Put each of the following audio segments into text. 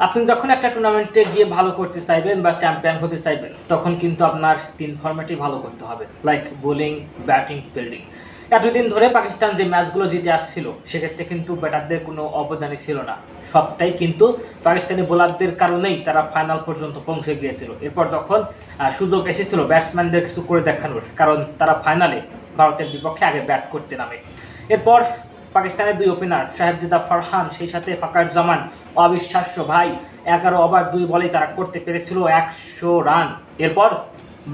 আপনি যখন একটা টুর্নামেন্টে গিয়ে ভালো করতে চাইবেন বা চ্যাম্পিয়ন হতে চাইবেন, তখন কিন্তু আপনার 3 ফরম্যাটই ভালো করতে হবে, লাইক বোলিং, ব্যাটিং, ফিল্ডিং। এতদিন ধরে পাকিস্তান যে ম্যাচগুলো জিতে আসছিল, সেক্ষেত্রে কিন্তু ব্যাটারদের কোনো অবদানই ছিল না। সবটাই কিন্তু পাকিস্তানি বোলারদের কারণেই তারা ফাইনাল পর্যন্ত পৌঁছে গিয়েছিল। এরপর যখন সুযোগ এসেছিল ব্যাটসম্যানদের কিছু করে দেখানোর, কারণ তারা ফাইনালে ভারতের বিপক্ষে আগে ব্যাট করতে নামে, এরপর পাকিস্তানের 2 ওপেনার সাহেবজাদা ফারহান, সেই সাথে ফাকার জামান, অবিশ্বাস্য ভাই। 11 ওভার 2 বলেই তারা করতে পেরেছিল 100 রান। এরপর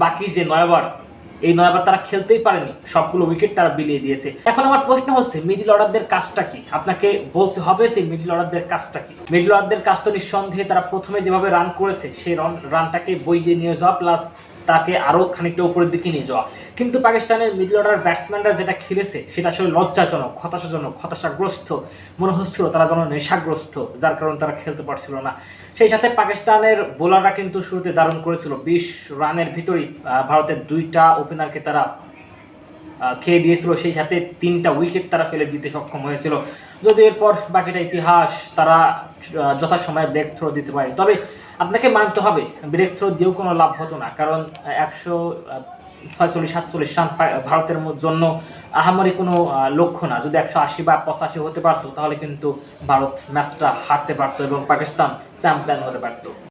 বাকি যে 9 ওভার, এই 9 ওভার তারা খেলতেই পারেনি, সবগুলো উইকেট তারা বিলিয়ে দিয়েছে। এখন আমার প্রশ্ন হচ্ছে, মিডল অর্ডারদের কাজটা কি? আপনাকে বলতে হবে যে মিডল অর্ডারদের কাজটা কি। মিডল অর্ডারদের কাজ তো নিঃসন্দেহে তারা প্রথমে যেভাবে রান করেছে সেই রানটাকে বইয়ে নিয়ে যাওয়া, প্লাস তাকে আরও খানিকটা উপরের দিকে নিয়ে যাওয়া। কিন্তু পাকিস্তানের মিডল অর্ডার ব্যাটসম্যানরা যেটা খেলেছে সেটা আসলে লজ্জাজনক, হতাশাজনক, হতাশাগ্রস্ত। মনে হচ্ছিল তারা যেন নেশাগ্রস্ত, যার কারণে তারা খেলতে পারছিল না। সেই সাথে পাকিস্তানের বোলাররা কিন্তু শুরুতে দারুণ করেছিল। 20 রানের ভিতরেই ভারতের 2টা ওপেনারকে তারা খেয়ে দিয়েছিল, সেই সাথে 3টা উইকেট তারা ফেলে দিতে সক্ষম হয়েছিল। যদি এরপর বাকিটা ইতিহাস, তারা যথাসময়ে ব্রেক থ্রো দিতে পারে। তবে আপনাকে মানতে হবে, ব্রেক থ্রো দিয়েও কোনো লাভ হতো না, কারণ 146-47 রান ভারতের জন্য আহামরি কোনো লক্ষ্য না। যদি 180 বা 85 হতে পারতো, তাহলে কিন্তু ভারত ম্যাচটা হারতে পারতো এবং পাকিস্তান চ্যাম্পিয়ন হতে পারতো।